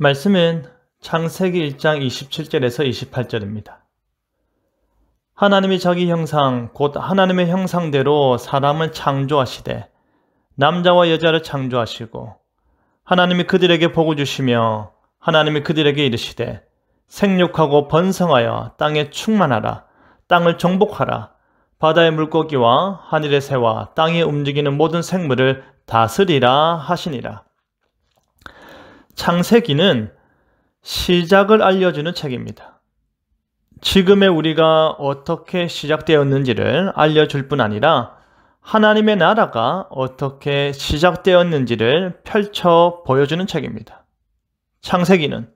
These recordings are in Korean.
말씀은 창세기 1장 27절에서 28절입니다. 하나님이 자기 형상 곧 하나님의 형상대로 사람을 창조하시되 남자와 여자를 창조하시고 하나님이 그들에게 복을 주시며 하나님이 그들에게 이르시되 생육하고 번성하여 땅에 충만하라. 땅을 정복하라. 바다의 물고기와 하늘의 새와 땅에 움직이는 모든 생물을 다스리라 하시니라. 창세기는 시작을 알려주는 책입니다. 지금의 우리가 어떻게 시작되었는지를 알려줄 뿐 아니라 하나님의 나라가 어떻게 시작되었는지를 펼쳐 보여주는 책입니다. 창세기는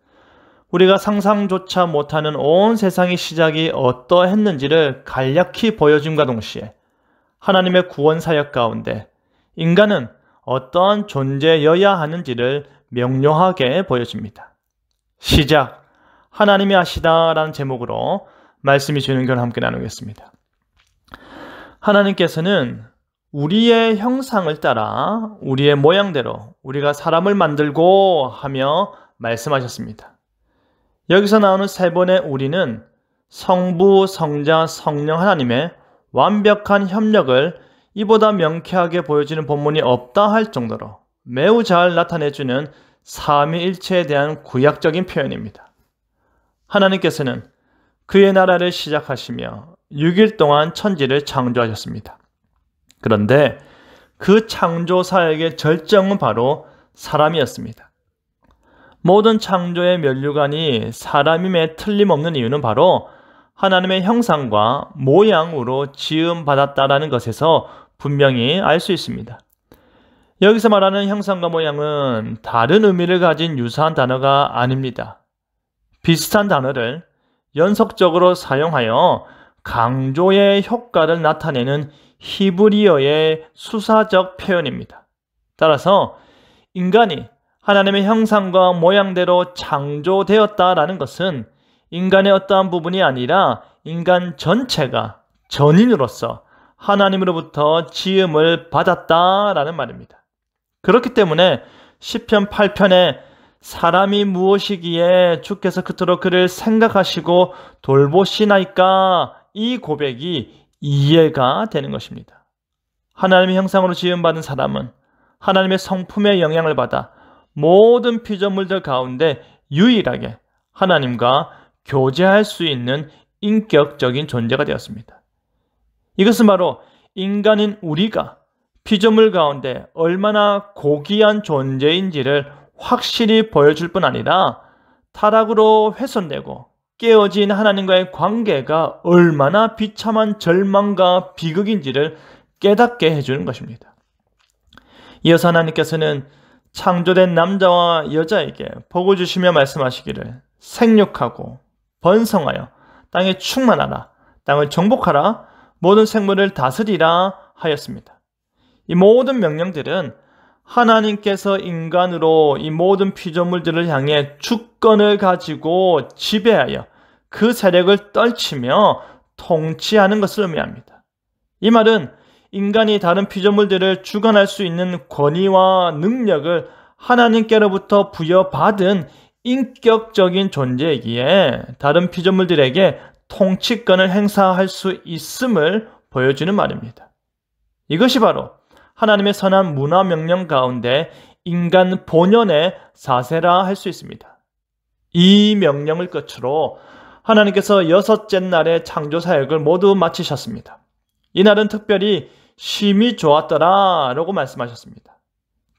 우리가 상상조차 못하는 온 세상의 시작이 어떠했는지를 간략히 보여줌과 동시에 하나님의 구원 사역 가운데 인간은 어떠한 존재여야 하는지를 명료하게 보여줍니다. 시작, 하나님이 하시다라는 제목으로 말씀이 주는 걸 함께 나누겠습니다. 하나님께서는 우리의 형상을 따라 우리의 모양대로 우리가 사람을 만들고 하며 말씀하셨습니다. 여기서 나오는 세 번의 우리는 성부, 성자, 성령 하나님의 완벽한 협력을 이보다 명쾌하게 보여주는 본문이 없다 할 정도로 매우 잘 나타내주는 삼위일체에 대한 구약적인 표현입니다. 하나님께서는 그의 나라를 시작하시며 6일 동안 천지를 창조하셨습니다. 그런데 그 창조 사역의 절정은 바로 사람이었습니다. 모든 창조의 면류관이 사람임에 틀림없는 이유는 바로 하나님의 형상과 모양으로 지음받았다라는 것에서 분명히 알 수 있습니다. 여기서 말하는 형상과 모양은 다른 의미를 가진 유사한 단어가 아닙니다. 비슷한 단어를 연속적으로 사용하여 강조의 효과를 나타내는 히브리어의 수사적 표현입니다. 따라서 인간이 하나님의 형상과 모양대로 창조되었다라는 것은 인간의 어떠한 부분이 아니라 인간 전체가 전인으로서 하나님으로부터 지음을 받았다라는 말입니다. 그렇기 때문에 시편 8편에 사람이 무엇이기에 주께서 그토록 그를 생각하시고 돌보시나이까 이 고백이 이해가 되는 것입니다. 하나님의 형상으로 지음받은 사람은 하나님의 성품의 영향을 받아 모든 피조물들 가운데 유일하게 하나님과 교제할 수 있는 인격적인 존재가 되었습니다. 이것은 바로 인간인 우리가 피조물 가운데 얼마나 고귀한 존재인지를 확실히 보여줄 뿐 아니라 타락으로 훼손되고 깨어진 하나님과의 관계가 얼마나 비참한 절망과 비극인지를 깨닫게 해주는 것입니다. 이어서 하나님께서는 창조된 남자와 여자에게 복을 주시며 말씀하시기를 생육하고 번성하여 땅에 충만하라, 땅을 정복하라, 모든 생물을 다스리라 하였습니다. 이 모든 명령들은 하나님께서 인간으로 이 모든 피조물들을 향해 주권을 가지고 지배하여 그 세력을 떨치며 통치하는 것을 의미합니다. 이 말은 인간이 다른 피조물들을 주관할 수 있는 권위와 능력을 하나님께로부터 부여받은 인격적인 존재이기에 다른 피조물들에게 통치권을 행사할 수 있음을 보여주는 말입니다. 이것이 바로 하나님의 선한 문화 명령 가운데 인간 본연의 사세라 할 수 있습니다. 이 명령을 끝으로 하나님께서 6째 날의 창조 사역을 모두 마치셨습니다. 이날은 특별히 심히 좋았더라 라고 말씀하셨습니다.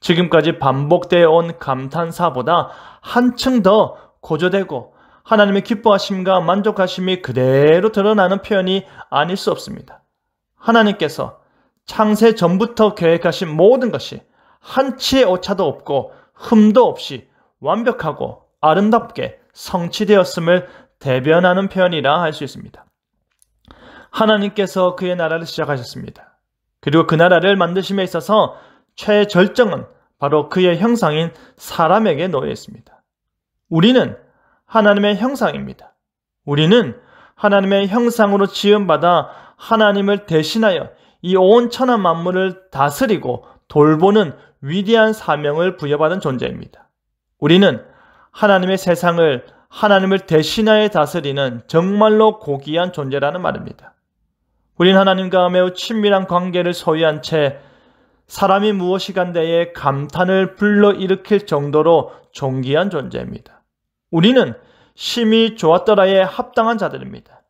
지금까지 반복되어 온 감탄사보다 한층 더 고조되고 하나님의 기뻐하심과 만족하심이 그대로 드러나는 표현이 아닐 수 없습니다. 하나님께서 창세 전부터 계획하신 모든 것이 한치의 오차도 없고 흠도 없이 완벽하고 아름답게 성취되었음을 대변하는 표현이라 할 수 있습니다. 하나님께서 그의 나라를 시작하셨습니다. 그리고 그 나라를 만드심에 있어서 최절정은 바로 그의 형상인 사람에게 놓여 있습니다. 우리는 하나님의 형상입니다. 우리는 하나님의 형상으로 지음받아 하나님을 대신하여 이 온 천하 만물을 다스리고 돌보는 위대한 사명을 부여받은 존재입니다. 우리는 하나님의 세상을 하나님을 대신하여 다스리는 정말로 고귀한 존재라는 말입니다. 우린 하나님과 매우 친밀한 관계를 소유한 채 사람이 무엇이간대에 감탄을 불러일으킬 정도로 존귀한 존재입니다. 우리는 심히 좋았더라에 합당한 자들입니다.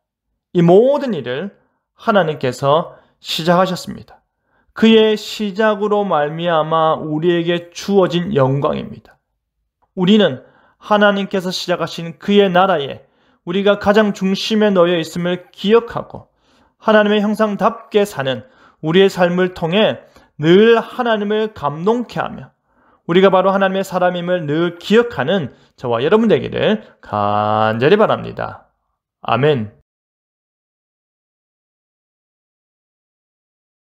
이 모든 일을 하나님께서 시작하셨습니다. 그의 시작으로 말미암아 우리에게 주어진 영광입니다. 우리는 하나님께서 시작하신 그의 나라에 우리가 가장 중심에 놓여 있음을 기억하고 하나님의 형상답게 사는 우리의 삶을 통해 늘 하나님을 감동케 하며 우리가 바로 하나님의 사람임을 늘 기억하는 저와 여러분 되기를 간절히 바랍니다. 아멘.